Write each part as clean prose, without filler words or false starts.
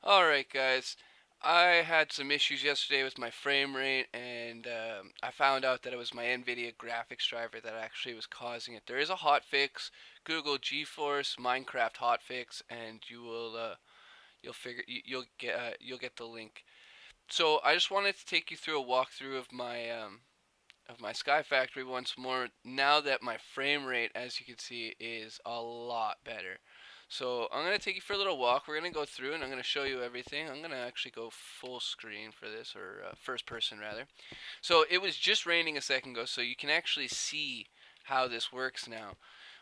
Alright guys, I had some issues yesterday with my frame rate and I found out that it was my nvidia graphics driver that actually was causing it. There is a hotfix. Google GeForce Minecraft hotfix and you'll get the link. So I just wanted to take you through a walkthrough of my Skyfactory once more, now that my frame rate, as you can see, is a lot better. So I'm going to take you for a little walk. We're going to go through and I'm going to show you everything. I'm going to actually go full screen for this, or first person rather. So it was just raining a second ago, so you can actually see how this works now.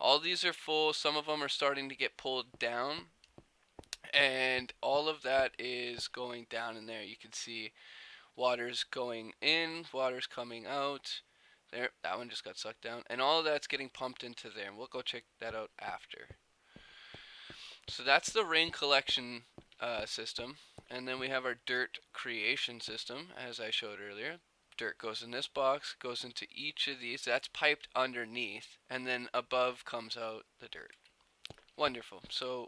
All these are full, some of them are starting to get pulled down, and all of that is going down in there. You can see water's going in, water's coming out. There, that one just got sucked down. And all of that's getting pumped into there. And we'll go check that out after. So that's the rain collection system. And then we have our dirt creation system, as I showed earlier. Dirt goes in this box, goes into each of these. That's piped underneath. And then above comes out the dirt. Wonderful. So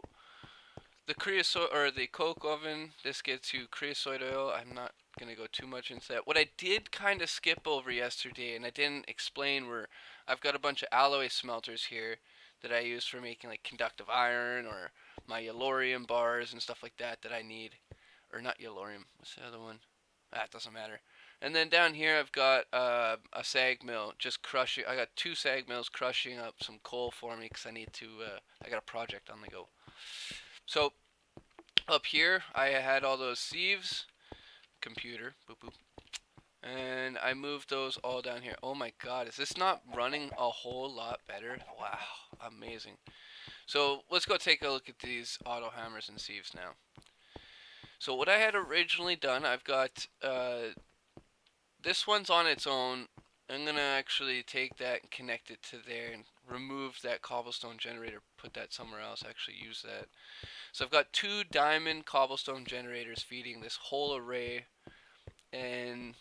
the creosote, or the coke oven, this gets you creosote oil. I'm not gonna go too much into that. What I did kind of skip over yesterday, and I didn't explain, were I've got a bunch of alloy smelters here that I use for making like conductive iron or my yellorium bars and stuff like that that I need. Or not yellorium. What's the other one? That doesn't matter. And then down here I've got a sag mill just crushing. I got two sag mills crushing up some coal for me because I need to. I got a project on the go. So up here I had all those sieves, computer, boop boop, and I moved those all down here. Oh my god, is this not running a whole lot better? Wow, amazing. So let's go take a look at these auto hammers and sieves now. So what I had originally done, I've got this one's on its own. I'm gonna actually take that and connect it to there and remove that cobblestone generator, put that somewhere else, actually use that. So I've got two diamond cobblestone generators feeding this whole array, and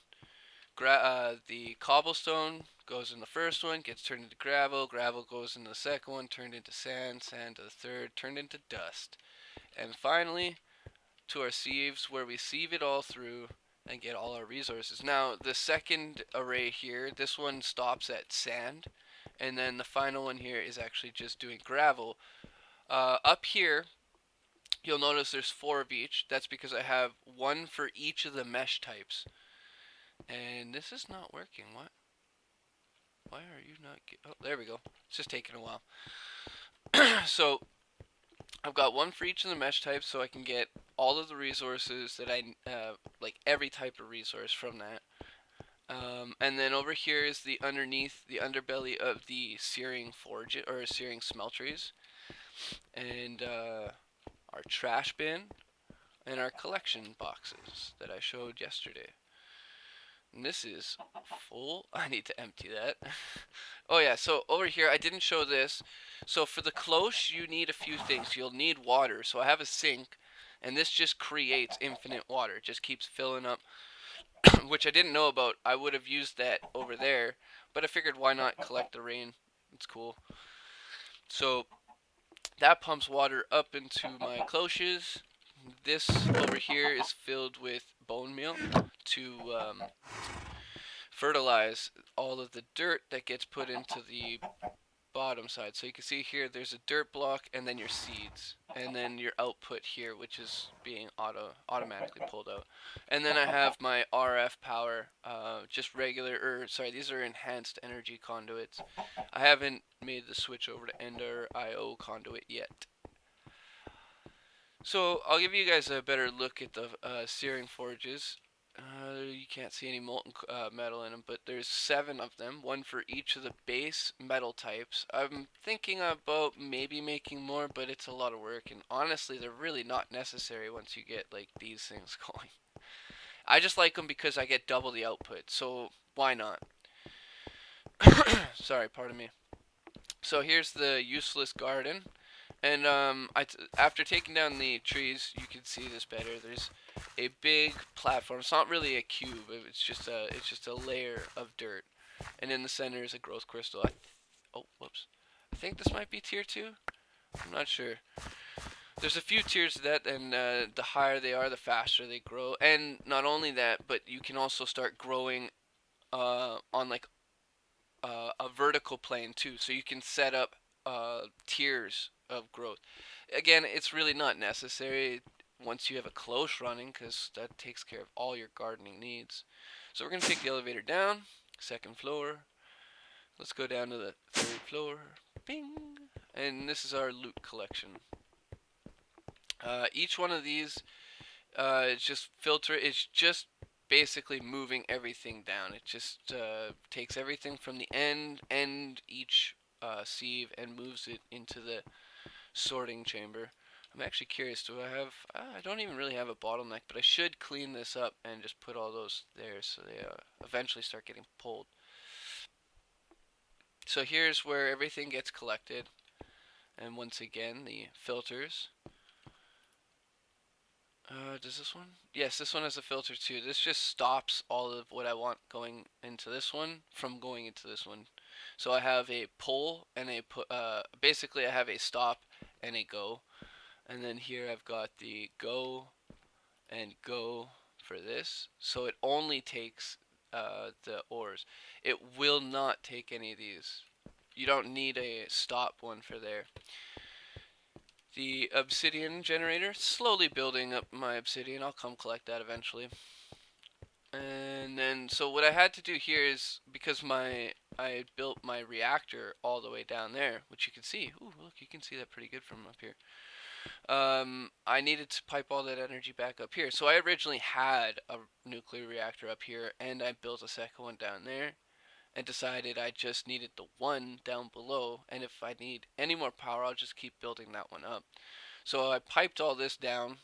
the cobblestone goes in the first one, gets turned into gravel, gravel goes in the second one, turned into sand, sand to the third, turned into dust. And finally, to our sieves, where we sieve it all through and get all our resources. Now, the second array here, this one stops at sand, and then the final one here is actually just doing gravel. Up here, you'll notice there's four of each. That's because I have one for each of the mesh types. And this is not working. What? Why are you not oh, there we go. It's just taking a while. So I've got one for each of the mesh types, so I can get all of the resources that I like every type of resource from that. And then over here is the underneath, the underbelly of the searing forge, or searing smelteries, and our trash bin, and our collection boxes that I showed yesterday. And this is full. I need to empty that. Oh yeah, so over here, I didn't show this. So for the cloche, you need a few things. You'll need water. So I have a sink, and this just creates infinite water. It just keeps filling up, which I didn't know about. I would have used that over there, but I figured why not collect the rain. It's cool. So that pumps water up into my cloches. This over here is filled with bone meal to fertilize all of the dirt that gets put into the bottom side. So you can see here there's a dirt block and then your seeds and then your output here, which is being automatically pulled out. And then I have my RF power, just regular, or sorry, these are enhanced energy conduits. I haven't made the switch over to Ender IO conduit yet. So I'll give you guys a better look at the searing forges. You can't see any molten metal in them, but there's 7 of them, one for each of the base metal types. I'm thinking about maybe making more, but it's a lot of work, and honestly, they're really not necessary once you get like these things going. I just like them because I get double the output, so why not? Sorry, pardon me. So here's the useless garden. And after taking down the trees, you can see this better. There's a big platform. It's not really a cube. It's just a layer of dirt. And in the center is a growth crystal. Oh, whoops. I think this might be tier 2. I'm not sure. there's a few tiers to that, and the higher they are, the faster they grow. And not only that, but you can also start growing on like a vertical plane too. So you can set up tiers of growth. Again, it's really not necessary once you have a close running because that takes care of all your gardening needs. So we're going to take the elevator down, second floor. Let's go down to the third floor. Bing! And this is our loot collection. Each one of these is just filter. It's just basically moving everything down. It just takes everything from the end each sieve and moves it into the sorting chamber. I'm actually curious. Do I have? I don't even really have a bottleneck, but I should clean this up and just put all those there so they eventually start getting pulled. So here's where everything gets collected, and once again the filters. Does this one? Yes, this one has a filter too. This just stops all of what I want going into this one from going into this one. So I have a pull and a basically I have a stop and a go. And then here I've got the go and go for this. So it only takes the ores. It will not take any of these. You don't need a stop one for there. The obsidian generator, slowly building up my obsidian. I'll come collect that eventually. And then, so what I had to do here is, because I built my reactor all the way down there, which you can see. Ooh, look, you can see that pretty good from up here. I needed to pipe all that energy back up here. So I originally had a nuclear reactor up here, and I built a second one down there, and decided I just needed the one down below, and if I need any more power, I'll just keep building that one up. So I piped all this down,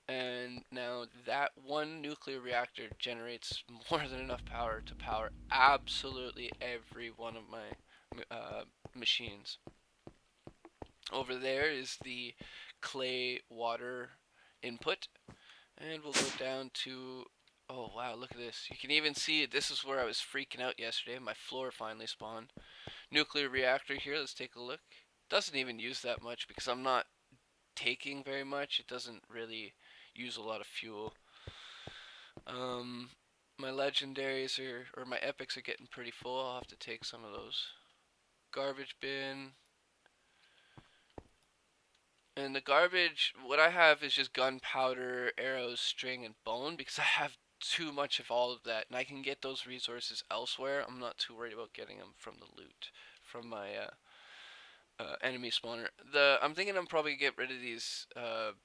and now that one nuclear reactor generates more than enough power to power absolutely every one of my machines. Over there is the clay water input, and we'll go down to, oh wow, look at this. You can even see this is where I was freaking out yesterday. My floor finally spawned. Nuclear reactor here, let's take a look. Doesn't even use that much because I'm not taking very much. It doesn't really use a lot of fuel. My legendaries or my epics are getting pretty full. I'll have to take some of those. Garbage bin. And the garbage, what I have is just gunpowder, arrows, string, and bone because I have too much of all of that, and I can get those resources elsewhere. I'm not too worried about getting them from the loot, from my enemy spawner. I'm thinking I'm probably gonna get rid of these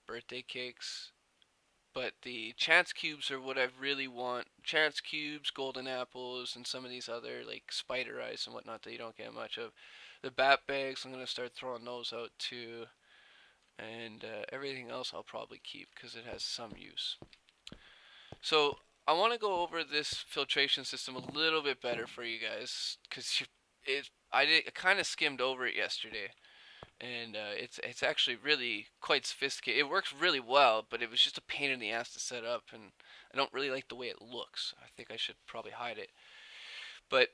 birthday cakes, but the chance cubes are what I really want. Chance cubes, golden apples, and some of these other like spider eyes and whatnot that you don't get much of. The bat bags, I'm gonna start throwing those out too. And everything else I'll probably keep because it has some use. So I want to go over this filtration system a little bit better for you guys because I kind of skimmed over it yesterday, and it's actually really quite sophisticated. It works really well, but it was just a pain in the ass to set up, and I don't really like the way it looks. I think I should probably hide it. But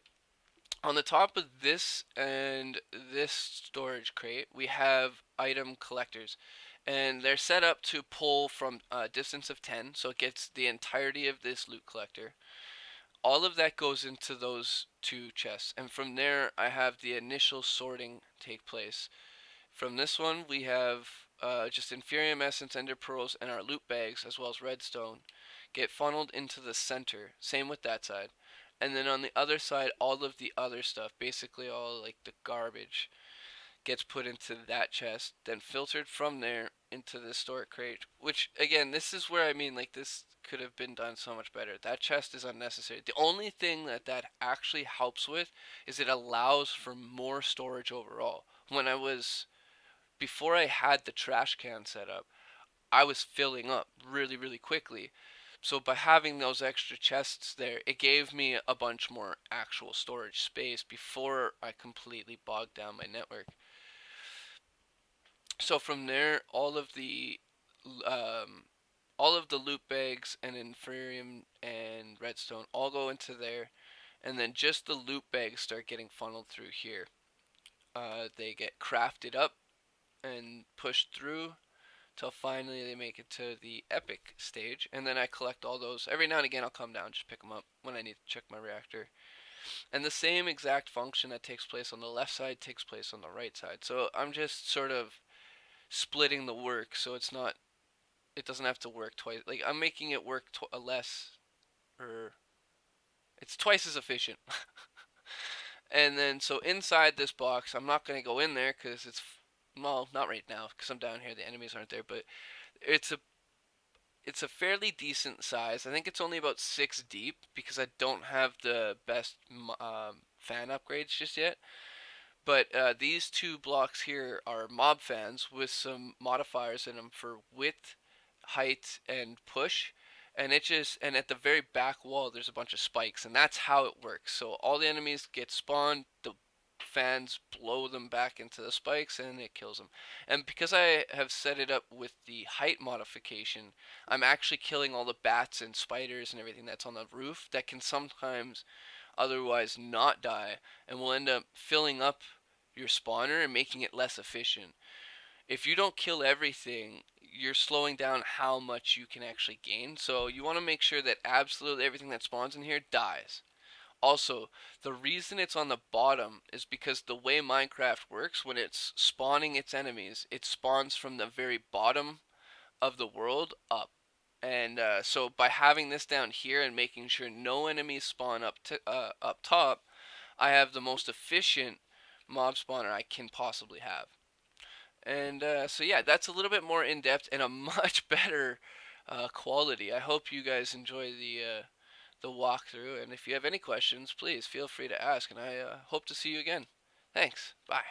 on the top of this and this storage crate, we have item collectors, and they're set up to pull from a distance of 10, so it gets the entirety of this loot collector. All of that goes into those two chests, and from there I have the initial sorting take place. From this one we have just Inferium Essence, Ender Pearls, and our loot bags, as well as Redstone, get funneled into the center. Same with that side. And then on the other side, all of the other stuff, basically all like the garbage, gets put into that chest, then filtered from there into the store crate. Which, again, this is where I mean, like, this could have been done so much better. That chest is unnecessary. The only thing that actually helps with is it allows for more storage overall. Before I had the trash can set up, I was filling up really, really quickly. So by having those extra chests there, it gave me a bunch more actual storage space before I completely bogged down my network. So from there, all of the loot bags and Inferium and Redstone all go into there, and then just the loot bags start getting funneled through here. They get crafted up and pushed through, till finally they make it to the epic stage, and then I collect all those. Every now and again I'll come down, just pick them up when I need to check my reactor. And the same exact function that takes place on the left side takes place on the right side. So I'm just sort of splitting the work so it doesn't have to work twice. Like I'm making it work less, or it's twice as efficient. And then so inside this box, I'm not going to go in there because well, not right now because I'm down here, the enemies aren't there, but it's a it's a fairly decent size. I think it's only about 6 deep because I don't have the best fan upgrades just yet. But these two blocks here are mob fans with some modifiers in them for width, height, and push. And at the very back wall there's a bunch of spikes, and that's how it works. So all the enemies get spawned, the fans blow them back into the spikes, and it kills them. And because I have set it up with the height modification, I'm actually killing all the bats and spiders and everything that's on the roof that can sometimes otherwise not die, and will end up filling up your spawner and making it less efficient. If you don't kill everything, you're slowing down how much you can actually gain. So you want to make sure that absolutely everything that spawns in here dies. Also, the reason it's on the bottom is because the way Minecraft works, when it's spawning its enemies, it spawns from the very bottom of the world up. And so by having this down here and making sure no enemies spawn up top, I have the most efficient mob spawner I can possibly have. And so yeah, that's a little bit more in depth and a much better quality. I hope you guys enjoy the walkthrough, and if you have any questions, please feel free to ask, and I hope to see you again. Thanks. Bye.